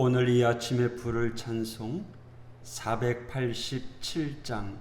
오늘 이 아침에 부를 찬송 487장.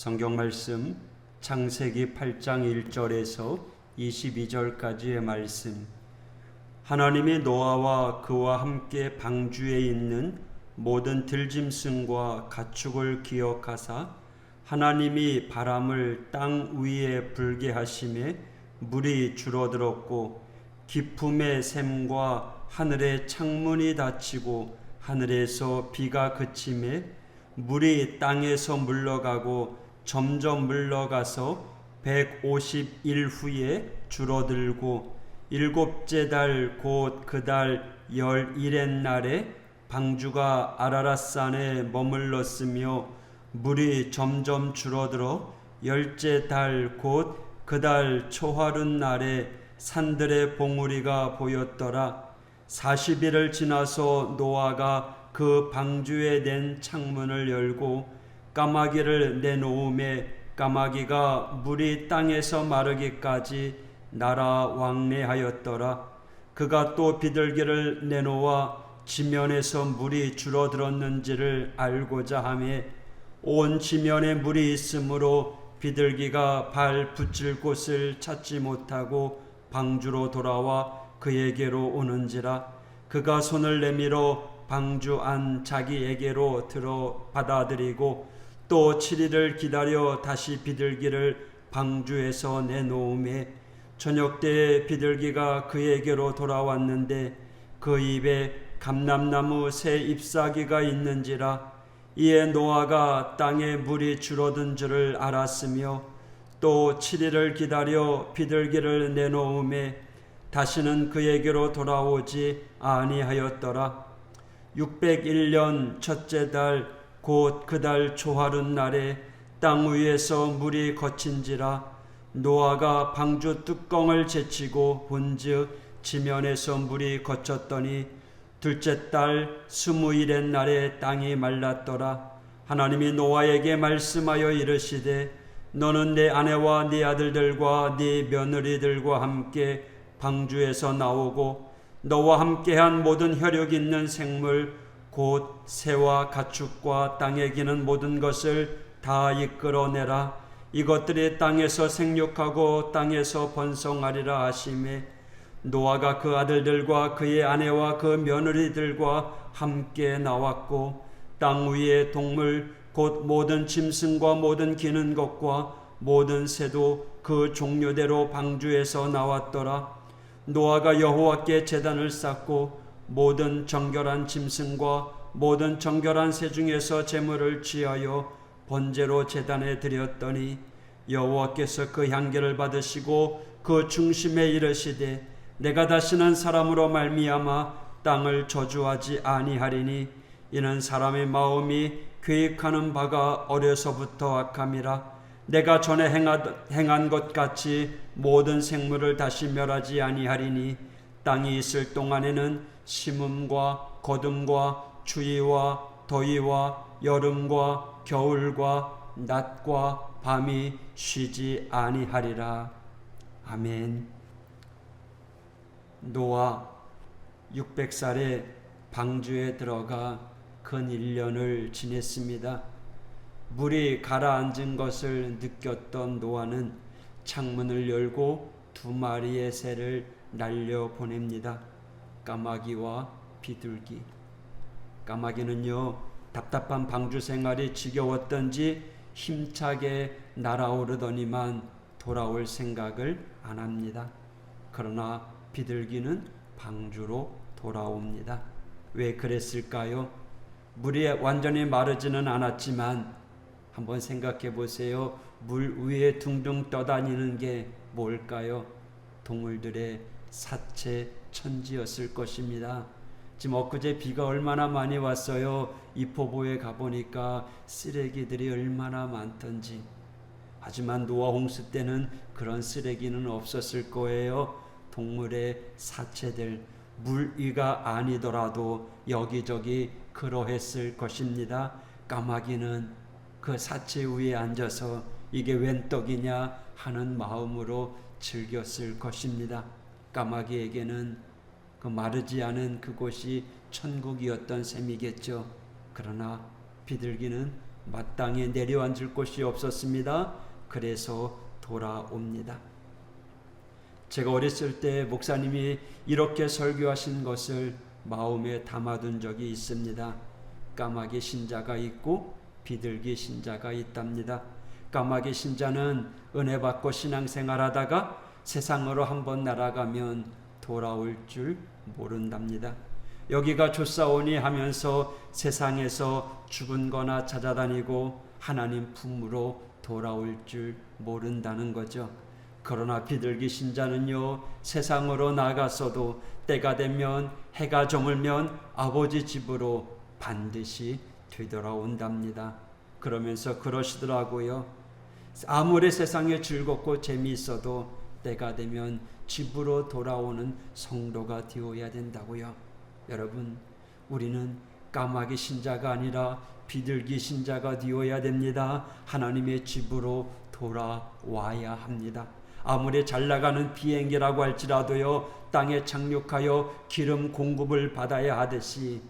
성경 말씀 창세기 8장 1절에서 22절까지의 말씀. 하나님이 노아와 그와 함께 방주에 있는 모든 들짐승과 가축을 기억하사 하나님이 바람을 땅 위에 불게 하심에 물이 줄어들었고 깊음의 샘과 하늘의 창문이 닫히고 하늘에서 비가 그침에 물이 땅에서 물러가고 점점 물러가서 150일 후에 줄어들고 일곱째 달 곧 그 달 11의 날에 방주가 아라랏산에 머물렀으며 물이 점점 줄어들어 10째 달 곧 그 달 초하룻 날에 산들의 봉우리가 보였더라. 40일을 지나서 노아가 그 방주에 낸 창문을 열고 까마귀를 내놓음에 까마귀가 물이 땅에서 마르기까지 날아 왕래하였더라. 그가 또 비둘기를 내놓아 지면에서 물이 줄어들었는지를 알고자 하매 온 지면에 물이 있으므로 비둘기가 발 붙일 곳을 찾지 못하고 방주로 돌아와 그에게로 오는지라. 그가 손을 내밀어 방주 안 자기에게로 들어 받아들이고 또 7일을 기다려 다시 비둘기를 방주에서 내놓음에 저녁때에 비둘기가 그에게로 돌아왔는데 그 입에 감람나무 새 잎사귀가 있는지라. 이에 노아가 땅에 물이 줄어든 줄을 알았으며 또 7일을 기다려 비둘기를 내놓음에 다시는 그에게로 돌아오지 아니하였더라. 601년 첫째 달 곧 그 달 초하룻 날에 땅 위에서 물이 거친지라. 노아가 방주 뚜껑을 제치고 본즉 지면에서 물이 거쳤더니 둘째 달 20일의 날에 땅이 말랐더라. 하나님이 노아에게 말씀하여 이르시되 너는 내 아내와 네 아들들과 네 며느리들과 함께 방주에서 나오고 너와 함께한 모든 혈육 있는 생물 곧 새와 가축과 땅에 기는 모든 것을 다 이끌어내라. 이것들이 땅에서 생육하고 땅에서 번성하리라 하시매 노아가 그 아들들과 그의 아내와 그 며느리들과 함께 나왔고 땅 위의 동물 곧 모든 짐승과 모든 기는 것과 모든 새도 그 종류대로 방주에서 나왔더라. 노아가 여호와께 제단을 쌓고 모든 정결한 짐승과 모든 정결한 새 중에서 제물을 취하여 번제로 제단에 드렸더니 여호와께서 그 향기를 받으시고 그 중심에 이르시되 내가 다시는 사람으로 말미암아 땅을 저주하지 아니하리니 이는 사람의 마음이 계획하는 바가 어려서부터 악함이라. 내가 전에 행한 것 같이 모든 생물을 다시 멸하지 아니하리니 땅이 있을 동안에는 심음과 거둠과 추위와 더위와 여름과 겨울과 낮과 밤이 쉬지 아니하리라. 아멘. 노아 600살에 방주에 들어가 근 1년을 지냈습니다. 물이 가라앉은 것을 느꼈던 노아는 창문을 열고 2마리의 새를 날려보냅니다. 까마귀와 비둘기. 까마귀는요, 답답한 방주 생활이 지겨웠던지 힘차게 날아오르더니만 돌아올 생각을 안 합니다. 그러나 비둘기는 방주로 돌아옵니다. 왜 그랬을까요? 물이 완전히 마르지는 않았지만 한번 생각해 보세요. 물 위에 둥둥 떠다니는 게 뭘까요? 동물들의 사체 천지였을 것입니다. 지금 엊그제 비가 얼마나 많이 왔어요. 이포보에 가보니까 쓰레기들이 얼마나 많던지. 하지만 노아 홍수 때는 그런 쓰레기는 없었을 거예요. 동물의 사체들, 물 위가 아니더라도 여기저기 그러했을 것입니다. 까마귀는 그 사체 위에 앉아서 이게 웬 떡이냐 하는 마음으로 즐겼을 것입니다. 까마귀에게는 그 마르지 않은 그곳이 천국이었던 셈이겠죠. 그러나 비둘기는 마땅히 내려앉을 곳이 없었습니다. 그래서 돌아옵니다. 제가 어렸을 때 목사님이 이렇게 설교하신 것을 마음에 담아둔 적이 있습니다. 까마귀 신자가 있고 비둘기 신자가 있답니다. 까마귀 신자는 은혜 받고 신앙생활하다가 세상으로 한번 날아가면 돌아올 줄 모른답니다. 여기가 좋사오니 하면서 세상에서 죽은 거나 찾아다니고 하나님 품으로 돌아올 줄 모른다는 거죠. 그러나 비둘기 신자는요, 세상으로 나갔어도 때가 되면 해가 저물면 아버지 집으로 반드시 되돌아온답니다. 그러면서 그러시더라고요. 아무리 세상에 즐겁고 재미있어도 때가 되면 집으로 돌아오는 성도가 되어야 된다고요. 여러분, 우리는 까마귀 신자가 아니라 비둘기 신자가 되어야 됩니다. 하나님의 집으로 돌아와야 합니다. 아무리 잘 나가는 비행기라고 할지라도요, 땅에 착륙하여 기름 공급을 받아야 하듯이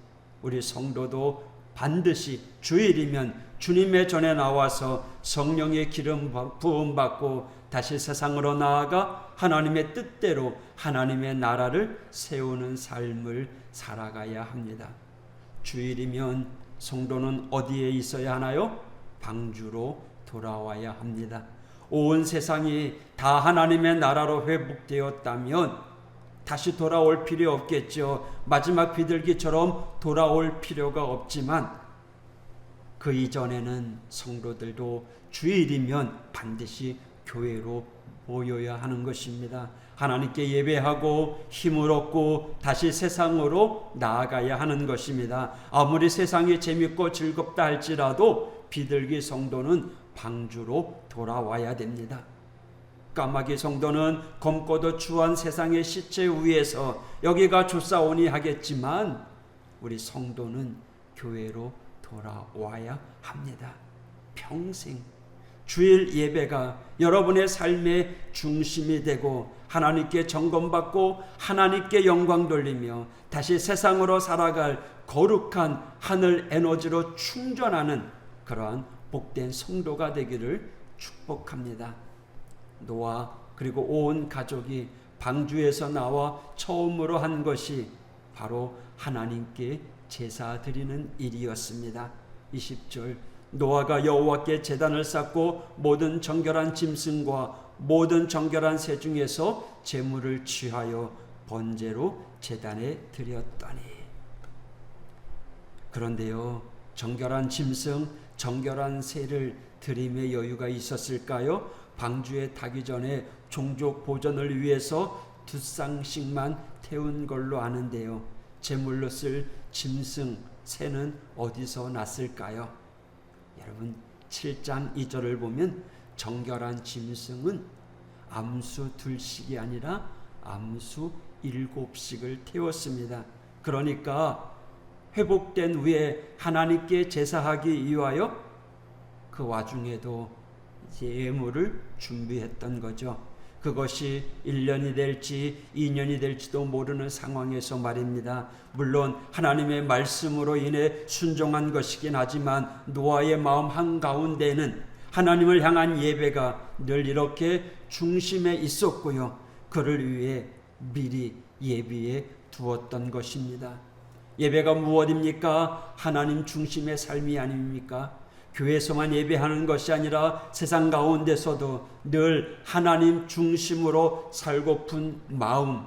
우리 성도도 반드시 주일이면 주님의 전에 나와서 성령의 기름 부음 받고 다시 세상으로 나아가 하나님의 뜻대로 하나님의 나라를 세우는 삶을 살아가야 합니다. 주일이면 성도는 어디에 있어야 하나요? 방주로 돌아와야 합니다. 온 세상이 다 하나님의 나라로 회복되었다면 다시 돌아올 필요 없겠죠. 마지막 비둘기처럼 돌아올 필요가 없지만 그 이전에는 성도들도 주일이면 반드시 교회로 모여야 하는 것입니다. 하나님께 예배하고 힘을 얻고 다시 세상으로 나아가야 하는 것입니다. 아무리 세상이 재밌고 즐겁다 할지라도 비둘기 성도는 방주로 돌아와야 됩니다. 까마귀 성도는 검고도 추한 세상의 시체 위에서 여기가 좋사오니 하겠지만 우리 성도는 교회로 돌아와야 합니다. 평생 주일 예배가 여러분의 삶의 중심이 되고 하나님께 점검받고 하나님께 영광 돌리며 다시 세상으로 살아갈 거룩한 하늘 에너지로 충전하는 그러한 복된 성도가 되기를 축복합니다. 노아 그리고 온 가족이 방주에서 나와 처음으로 한 것이 바로 하나님께 제사 드리는 일이었습니다. 20절 노아가 여호와께 제단을 쌓고 모든 정결한 짐승과 모든 정결한 새 중에서 제물을 취하여 번제로 제단에 드렸더니. 그런데요, 정결한 짐승, 정결한 새를 드림의 여유가 있었을까요? 방주에 타기 전에 종족 보존을 위해서 2쌍씩만 태운 걸로 아는데요, 제물로 쓸 짐승, 새는 어디서 났을까요? 여러분 7장 2절을 보면 정결한 짐승은 암수 2씩이 아니라 암수 7씩을 태웠습니다. 그러니까 회복된 후에 하나님께 제사하기 위하여 그 와중에도 예물을 준비했던 거죠. 그것이 1년이 될지 2년이 될지도 모르는 상황에서 말입니다. 물론 하나님의 말씀으로 인해 순종한 것이긴 하지만 노아의 마음 한가운데는 하나님을 향한 예배가 늘 이렇게 중심에 있었고요, 그를 위해 미리 예비해 두었던 것입니다. 예배가 무엇입니까? 하나님 중심의 삶이 아닙니까? 교회에서만 예배하는 것이 아니라 세상 가운데서도 늘 하나님 중심으로 살고픈 마음,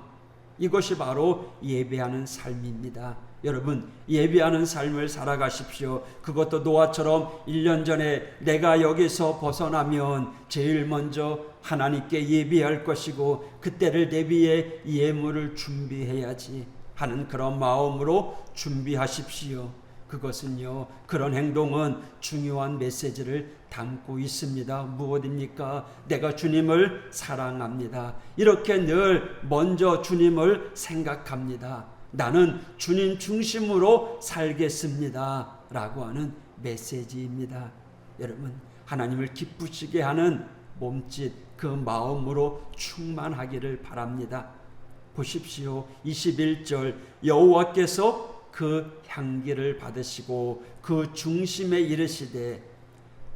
이것이 바로 예배하는 삶입니다. 여러분 예배하는 삶을 살아가십시오. 그것도 노아처럼 1년 전에 내가 여기서 벗어나면 제일 먼저 하나님께 예배할 것이고 그때를 대비해 예물을 준비해야지 하는 그런 마음으로 준비하십시오. 그것은요, 그런 행동은 중요한 메시지를 담고 있습니다. 무엇입니까? 내가 주님을 사랑합니다. 이렇게 늘 먼저 주님을 생각합니다. 나는 주님 중심으로 살겠습니다 라고 하는 메시지입니다. 여러분 하나님을 기쁘시게 하는 몸짓, 그 마음으로 충만하기를 바랍니다. 보십시오. 21절 여호와께서 그 향기를 받으시고 그 중심에 이르시되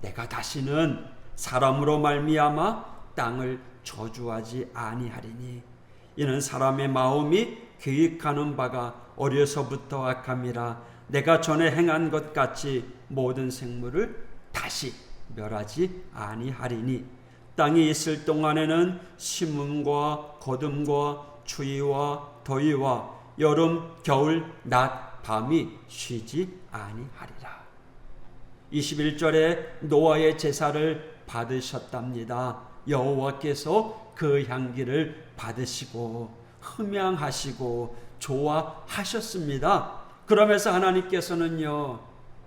내가 다시는 사람으로 말미암아 땅을 저주하지 아니하리니 이는 사람의 마음이 계획하는 바가 어려서부터 악함이라 내가 전에 행한 것 같이 모든 생물을 다시 멸하지 아니하리니 땅이 있을 동안에는 심음과 거둠과 추위와 더위와 여름 겨울 낮 밤이 쉬지 아니하리라. 21절에 노아의 제사를 받으셨답니다. 여호와께서 그 향기를 받으시고 흠양하시고 좋아하셨습니다. 그러면서 하나님께서는요,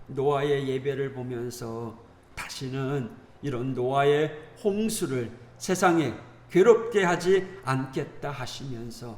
노아의 예배를 보면서 다시는 이런 노아의 홍수를 세상에 괴롭게 하지 않겠다 하시면서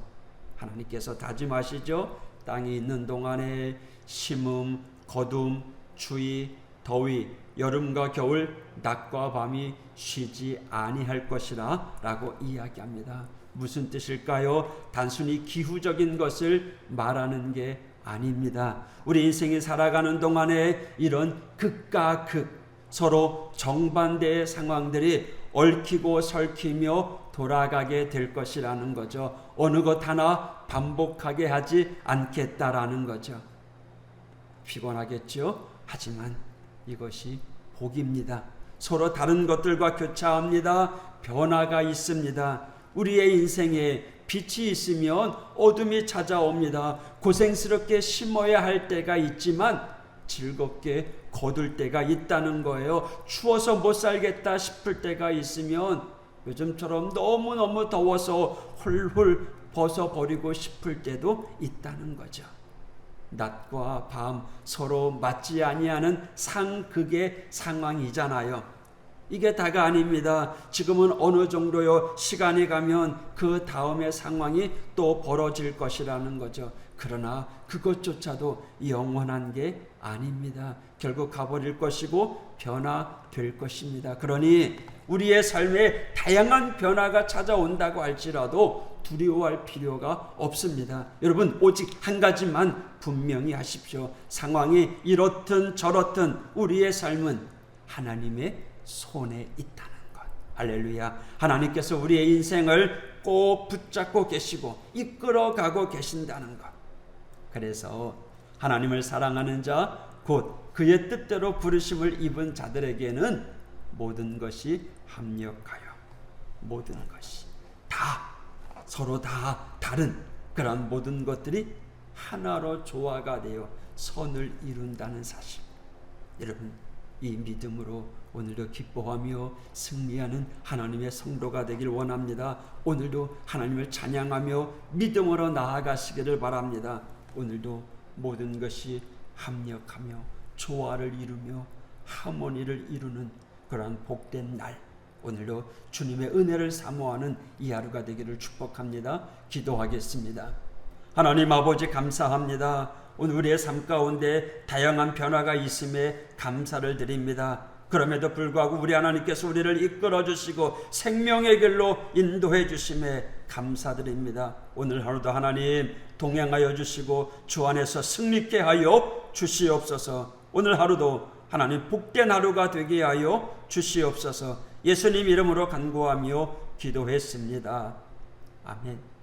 하나님께서 다짐하시죠. 땅이 있는 동안에 심음, 거둠, 추위, 더위, 여름과 겨울, 낮과 밤이 쉬지 아니할 것이라 라고 이야기합니다. 무슨 뜻일까요? 단순히 기후적인 것을 말하는 게 아닙니다. 우리 인생이 살아가는 동안에 이런 극과 극, 서로 정반대의 상황들이 얽히고 설키며 돌아가게 될 것이라는 거죠. 어느 것 하나 반복하게 하지 않겠다라는 거죠. 피곤하겠죠? 하지만 이것이 복입니다. 서로 다른 것들과 교차합니다. 변화가 있습니다. 우리의 인생에 빛이 있으면 어둠이 찾아옵니다. 고생스럽게 심어야 할 때가 있지만 즐겁게 거둘 때가 있다는 거예요. 추워서 못 살겠다 싶을 때가 있으면 요즘처럼 너무너무 더워서 훌훌 벗어버리고 싶을 때도 있다는 거죠. 낮과 밤 서로 맞지 아니하는 상극의 상황이잖아요. 이게 다가 아닙니다. 지금은 어느 정도요, 시간이 가면 그 다음의 상황이 또 벌어질 것이라는 거죠. 그러나 그것조차도 영원한 게 아닙니다. 결국 가버릴 것이고 변화될 것입니다. 그러니 우리의 삶에 다양한 변화가 찾아온다고 할지라도 두려워할 필요가 없습니다. 여러분 오직 한 가지만 분명히 하십시오. 상황이 이렇든 저렇든 우리의 삶은 하나님의 손에 있다는 것. 할렐루야. 하나님께서 우리의 인생을 꼭 붙잡고 계시고 이끌어가고 계신다는 것. 그래서 하나님을 사랑하는 자, 곧 그의 뜻대로 부르심을 입은 자들에게는 모든 것이 합력하여, 모든 것이 다, 서로 다 다른 그런 모든 것들이 하나로 조화가 되어 선을 이룬다는 사실. 여러분, 이 믿음으로 오늘도 기뻐하며 승리하는 하나님의 성도가 되길 원합니다. 오늘도 하나님을 찬양하며 믿음으로 나아가시기를 바랍니다. 오늘도 모든 것이 합력하며 조화를 이루며 하모니를 이루는 그러한 복된 날, 오늘도 주님의 은혜를 사모하는 이 하루가 되기를 축복합니다. 기도하겠습니다. 하나님 아버지, 감사합니다. 오늘 우리의 삶 가운데 다양한 변화가 있음에 감사를 드립니다. 그럼에도 불구하고 우리 하나님께서 우리를 이끌어 주시고 생명의 길로 인도해 주심에 감사드립니다. 오늘 하루도 하나님 동행하여 주시고 주 안에서 승리케 하여 주시옵소서. 오늘 하루도 하나님 복된 하루가 되게 하여 주시옵소서. 예수님 이름으로 간구하며 기도했습니다. 아멘.